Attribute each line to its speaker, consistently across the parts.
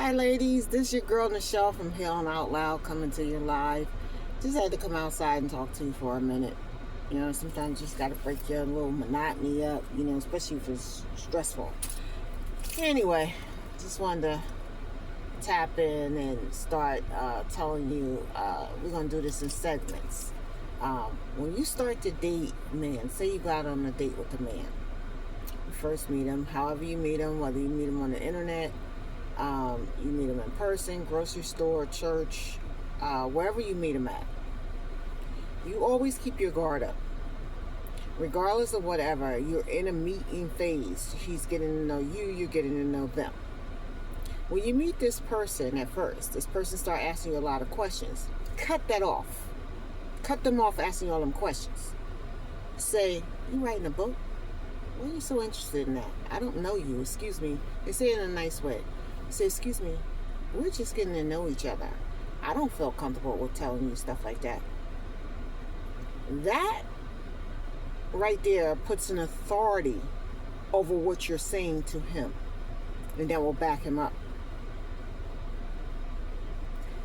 Speaker 1: Hi, ladies. This your girl Nichelle from Healing Out Loud coming to you live. Just had to come outside and talk to you for a minute. You know, sometimes you just got to break your little monotony up, especially if it's stressful. Anyway, just wanted to tap in and start telling you we're going to do this in segments. When you start to date man, say you got on a date with a man. You first meet him, however you meet him, whether you meet him on the internet, you meet them in person, grocery store, church, wherever you meet them at. You always keep your guard up. Regardless of whatever, you're in a meeting phase. He's getting to know you, you're getting to know them. When you meet this person at first, this person start asking you a lot of questions. Cut that off. Cut them off asking all them questions. Say, you writing a book? Why are you so interested in that? I don't know you, excuse me. They say it in a nice way. Say, excuse me, we're just getting to know each other. I don't feel comfortable with telling you stuff like that. That right there puts an authority over what you're saying to him, and that will back him up.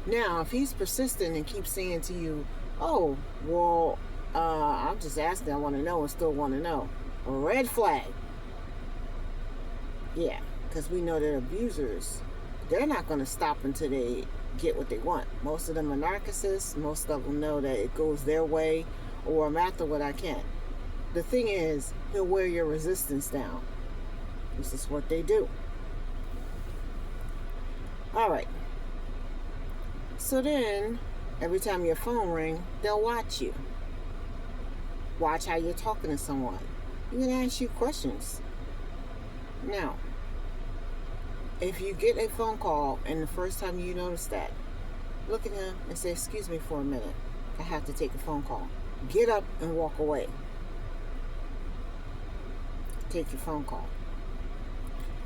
Speaker 1: Now, if he's persistent and keeps saying to you, oh, well, I'm just asking, I want to know and still want to know. A red flag. Yeah. Because we know that abusers, they're not going to stop until they get what they want. Most of them are narcissists. Most of them know that it goes their way, or I'm after what I can. The thing is, he'll wear your resistance down. This is what they do. All right. So then, every time your phone rings, they'll watch you. Watch how you're talking to someone. You're going to ask you questions. Now, if you get a phone call and the first time you notice that, look at him and say, excuse me for a minute. I have to take a phone call. Get up and walk away. Take your phone call.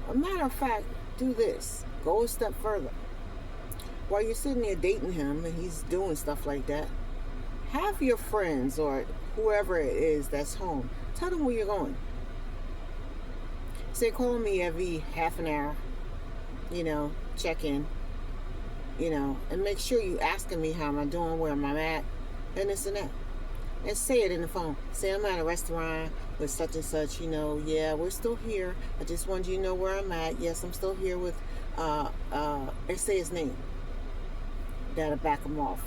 Speaker 1: A matter of fact, do this. Go a step further. While you're sitting there dating him and he's doing stuff like that, have your friends or whoever it is that's home, tell them where you're going. Say, call me every half an hour. Check in, and make sure you asking me how am I doing, where am I at, and this and that. And say it in the phone. Say, I'm at a restaurant with such and such, yeah, we're still here. I just wanted you to know where I'm at. Yes, I'm still here with, and say his name. That'll back him off.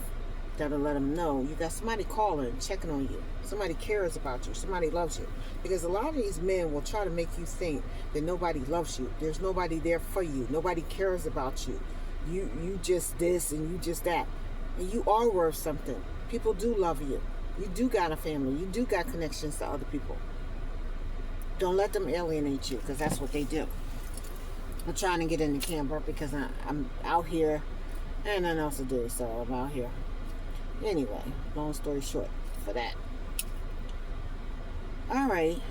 Speaker 1: That'll let him know you got somebody calling, checking on you. Somebody cares about you. Somebody loves you. Because a lot of these men will try to make you think that nobody loves you. There's nobody there for you. Nobody cares about you. You just this and you just that. And you are worth something. People do love you. You do got a family. You do got connections to other people. Don't let them alienate you, because that's what they do. I'm trying to get into Canberra because I'm out here and nothing else to do, so I'm out here. Anyway, long story short for that. Alright,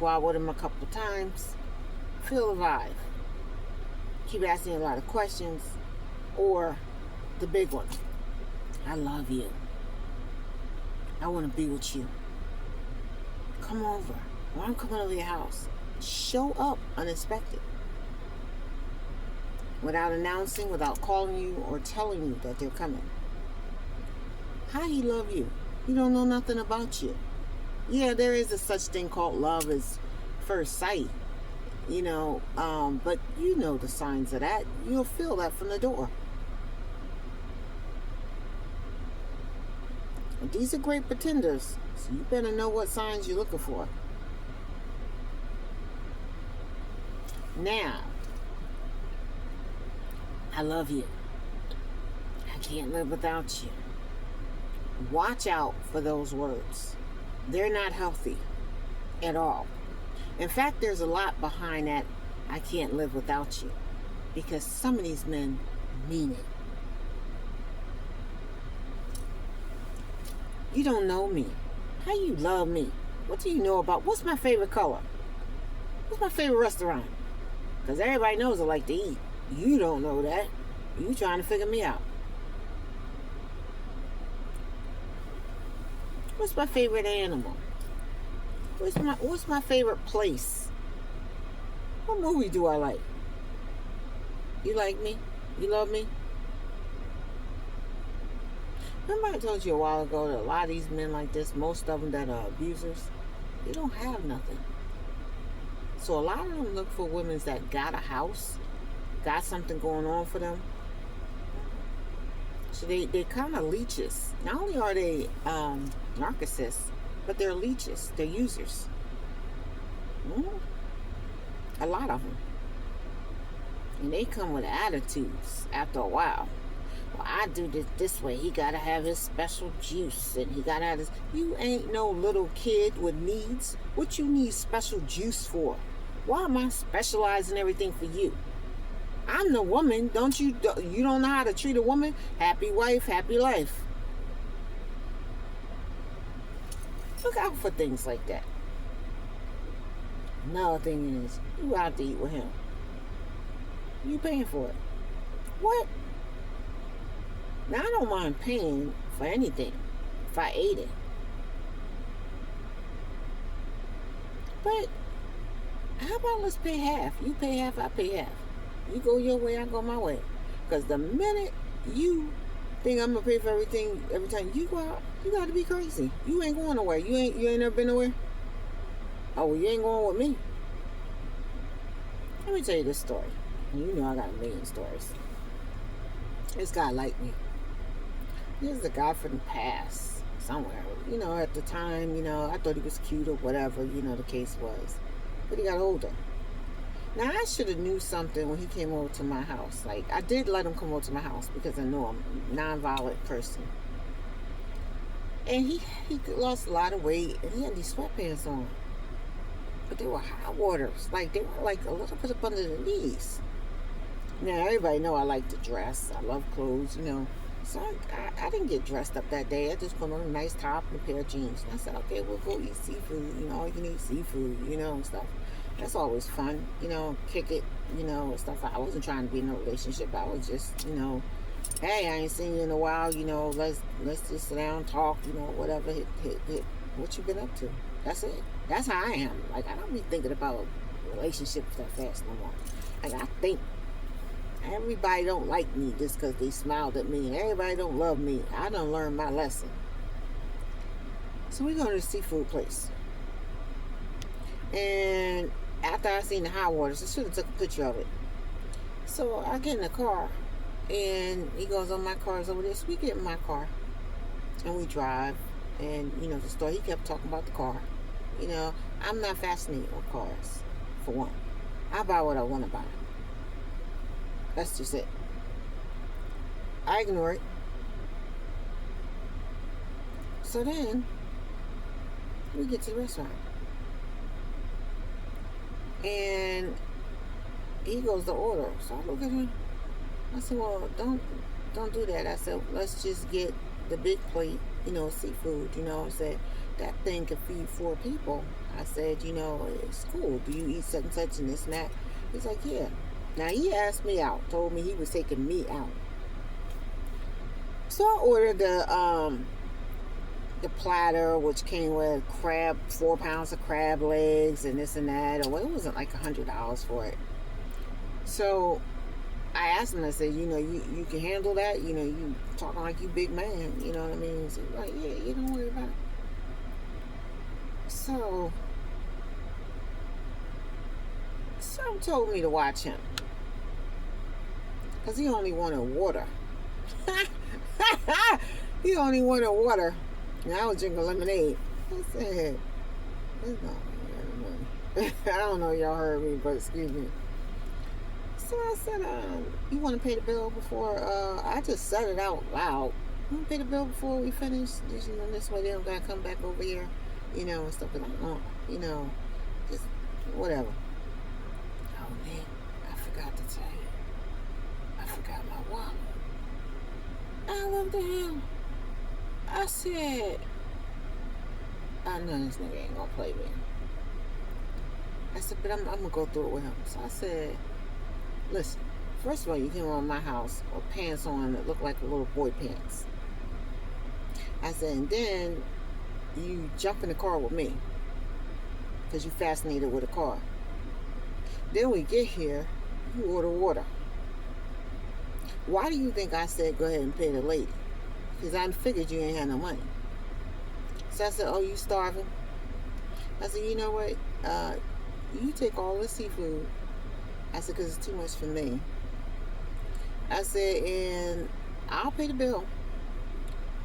Speaker 1: go out with him a couple of times. Feel the vibe. Keep asking a lot of questions. Or the big one. I love you. I want to be with you. Come over. Or I'm coming over your house. Show up unexpected. Without announcing, without calling you or telling you that they're coming. How he love you? He don't know nothing about you. Yeah, there is a such thing called love as first sight, but you know the signs of that. You'll feel that from the door. And these are great pretenders, so you better know what signs you're looking for. Now, I love you. I can't live without you. Watch out for those words. They're not healthy at all. In fact, there's a lot behind that I can't live without you. Because some of these men mean it. You don't know me. How you love me? What do you know about? What's my favorite color? What's my favorite restaurant? Because everybody knows I like to eat. You don't know that. You trying to figure me out. What's my favorite animal? What's my favorite place? What movie do I like? You like me? You love me? Remember I told you a while ago that a lot of these men like this, most of them that are abusers, they don't have nothing. So a lot of them look for women that got a house, got something going on for them. So they kind of leeches. Not only are they narcissists, but they're leeches. They're users. Mm, a lot of them. And they come with attitudes after a while. Well, I do this way. He gotta have his special juice, and he gotta have this. You ain't no little kid with needs. What you need special juice for? Why am I specializing everything for you? I'm the woman. Don't you? You don't know how to treat a woman? Happy wife, happy life. Look out for things like that. Another thing is, you out to eat with him. You paying for it. What? Now, I don't mind paying for anything if I ate it. But how about let's pay half? You pay half, I pay half. You go your way, I go my way. Because the minute you think I'm going to pay for everything every time you go out, you got to be crazy. You ain't going nowhere. You ain't never been nowhere? Oh, well, you ain't going with me. Let me tell you this story. You know I got a million stories. This guy liked me. He was a guy from the past, somewhere. You know, at the time, I thought he was cute or whatever, the case was. But he got older. Now, I should have knew something when he came over to my house. Like, I did let him come over to my house because I know I'm a non-violent person. And he lost a lot of weight, and he had these sweatpants on. But they were high waters. Like, they were like a little bit up under the knees. Now, everybody know I like to dress. I love clothes, So I didn't get dressed up that day. I just put on a nice top and a pair of jeans. And I said, okay, we'll go eat seafood. All you can eat seafood, and stuff. That's always fun, kick it, and stuff. I wasn't trying to be in a relationship. I was just, hey, I ain't seen you in a while, let's just sit down, talk, whatever, hit what you been up to. That's it. That's how I am. Like, I don't be thinking about relationships that fast no more. Like, I think everybody don't like me just because they smiled at me, and everybody don't love me. I done learned my lesson. So we go to the seafood place. And after I seen the high waters, I should have took a picture of it. So I get in the car, and he goes, oh, my car's over there. So we get in my car, and we drive. And, the store, he kept talking about the car. I'm not fascinated with cars, for one. I buy what I want to buy. That's just it. I ignore it. So then, we get to the restaurant. And he goes to order. So I look at him. I said, well, don't do that. I said, let's just get the big plate, seafood. I said, that thing could feed 4 people. I said, it's cool. Do you eat such and such and this and that? He's like, yeah. Now, he asked me out. Told me he was taking me out. So I ordered the platter, which came with 4 pounds of crab legs and this and that. Or it wasn't like $100 for it. So I asked him, I said, you can handle that? You talking like you big man, you know what I mean? So he's like, yeah, you don't worry about it. So, some told me to watch him. Because he only wanted water. He only wanted water. And I was drinking lemonade. I said, I don't know if y'all heard me, but excuse me. So I said, you want to pay the bill before, I just said it out loud. You want to pay the bill before we finish? Just, this way they don't got to come back over here, and stuff. But I don't, just whatever. Oh, man, I forgot to tell you. I forgot my wallet. I looked at him. I said, I know this nigga ain't going to play me. I said, but I'm going to go through it with him. So I said, listen, first of all, you came over my house with pants on that look like a little boy pants. I said, and then you jump in the car with me because you fascinated with a car. Then we get here, you order water. Why do you think I said go ahead and pay the lady? Because I figured you ain't had no money. So I said, oh, you starving? I said, you know what? You take all the seafood. I said, because it's too much for me. I said, and I'll pay the bill.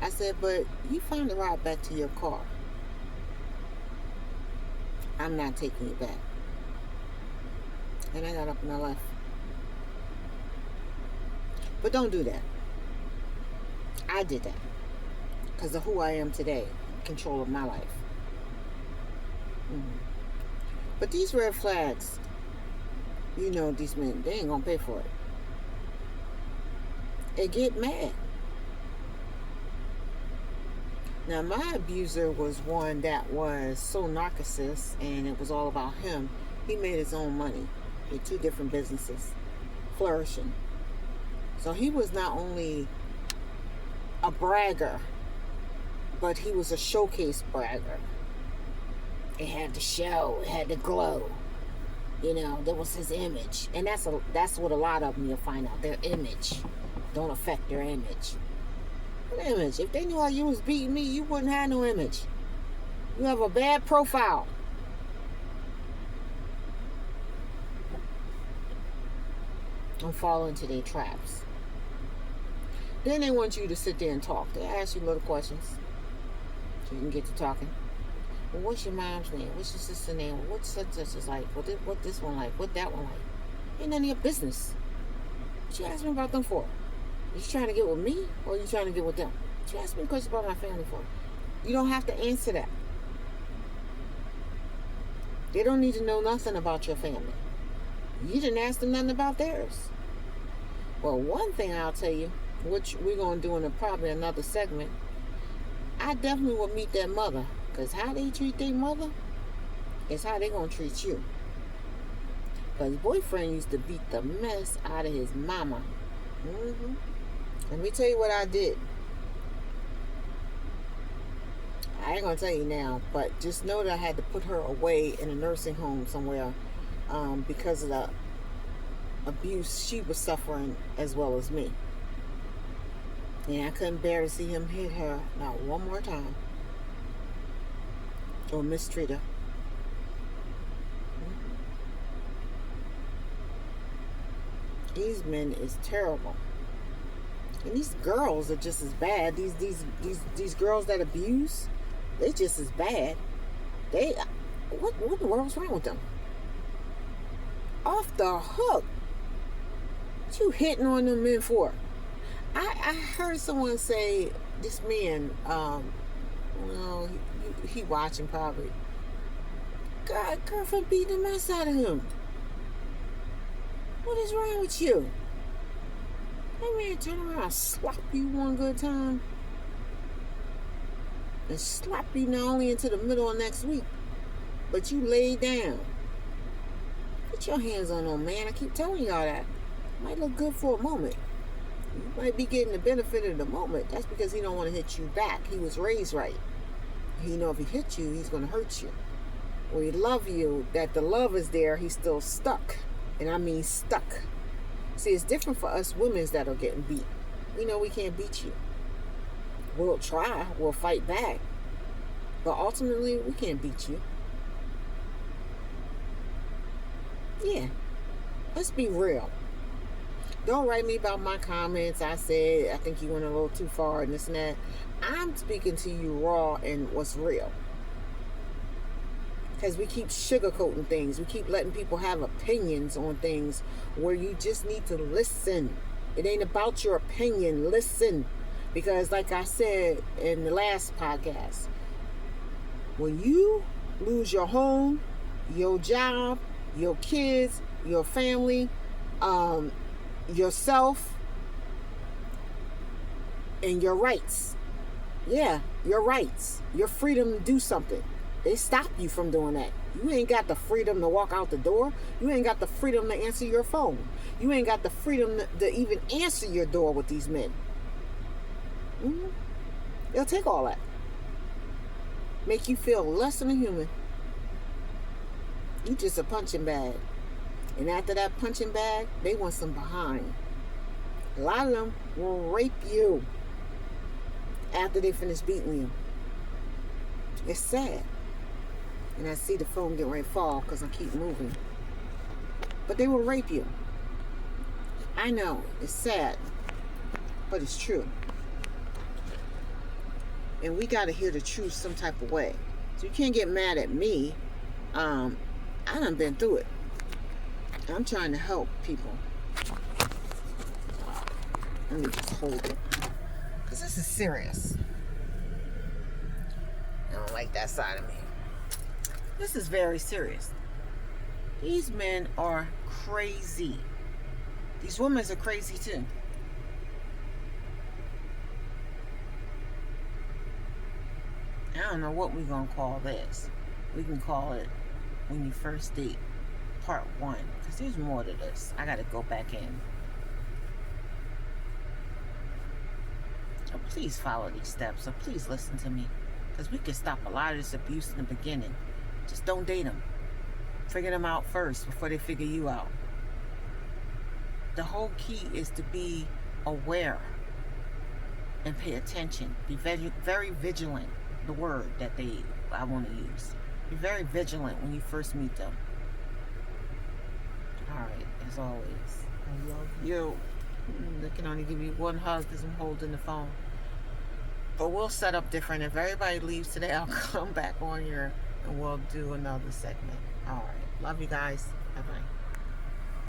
Speaker 1: I said, but you find the ride back to your car. I'm not taking it back. And I got up and I left. But don't do that. I did that. Because of who I am today. Control of my life. But these red flags, you know, these men, they ain't going to pay for it. They get mad. Now, my abuser was one that was so narcissist, and it was all about him. He made his own money with 2 different businesses, flourishing. So he was not only a bragger, but he was a showcase bragger. It had to show, it had to glow. You know, there was his image. And that's what a lot of them you'll find out. Their image don't affect their image. What image? If they knew how you was beating me, you wouldn't have no image. You have a bad profile. Don't fall into their traps. Then they want you to sit there and talk. They ask you little questions so you can get to talking. Well, what's your mom's name? What's your sister's name? What's such is like? What this one like? What that one like? Ain't none of your business. What you ask me about them for? You trying to get with me or you trying to get with them? What you ask me questions about my family for? You don't have to answer that. They don't need to know nothing about your family. You didn't ask them nothing about theirs. Well, one thing I'll tell you, which we're going to do in probably another segment, I definitely will meet that mother. Because how they treat their mother is how they going to treat you. Because boyfriend used to beat the mess out of his mama. Let me tell you what I did. I ain't going to tell you now, but just know that I had to put her away in a nursing home somewhere because of the abuse she was suffering as well as me. And I couldn't bear to see him hit her not one more time or mistreat her. These men is terrible. And these girls are just as bad. These girls that abuse, they just as bad. What in the world's wrong with them? Off the hook. What you hitting on them men for? I heard someone say this man, he watching probably. God, girlfriend beating the mess out of him. What is wrong with you? That man turn around and slap you one good time. And slap you not only into the middle of next week, but you lay down. Put your hands on him, man. I keep telling y'all that. Might look good for a moment. You might be getting the benefit of the moment. That's because he don't want to hit you back. He was raised right. He know if he hits you, he's going to hurt you. Or he love you, that the love is there, he's still stuck. And I mean stuck. See, it's different for us women that are getting beat. We know we can't beat you. We'll try. We'll fight back. But ultimately, we can't beat you. Yeah. Let's be real. Don't write me about my comments. I said, I think you went a little too far and this and that. I'm speaking to you raw and what's real. Because we keep sugarcoating things. We keep letting people have opinions on things where you just need to listen. It ain't about your opinion. Listen. Because like I said in the last podcast, when you lose your home, your job, your kids, your family, yourself, and your rights. Yeah, your rights. Your freedom to do something. They stop you from doing that. You ain't got the freedom to walk out the door. You ain't got the freedom to answer your phone. You ain't got the freedom to even answer your door with these men. They'll take all that. Make you feel less than a human. You just a punching bag. And after that punching bag, they want some behind. A lot of them will rape you after they finish beating you. It's sad. And I see the phone get ready to fall because I keep moving. But they will rape you. I know, it's sad, but it's true. And we got to hear the truth some type of way. So you can't get mad at me. I done been through it. I'm trying to help people. Let me just hold it. Because this is serious. I don't like that side of me. This is very serious. These men are crazy. These women are crazy too. I don't know what we're going to call this. We can call it When You First Date Part 1. Because there's more to this. I got to go back in. So please follow these steps. So please listen to me. Because we can stop a lot of this abuse in the beginning. Just don't date them. Figure them out first before they figure you out. The whole key is to be aware and pay attention. Be very vigilant. The word that I want to use. Be very vigilant when you first meet them. Alright, as always, I love you. I can only give you one hug because I'm holding the phone. But we'll set up different. If everybody leaves today, I'll come back on here and we'll do another segment. Alright, love you guys. Bye-bye.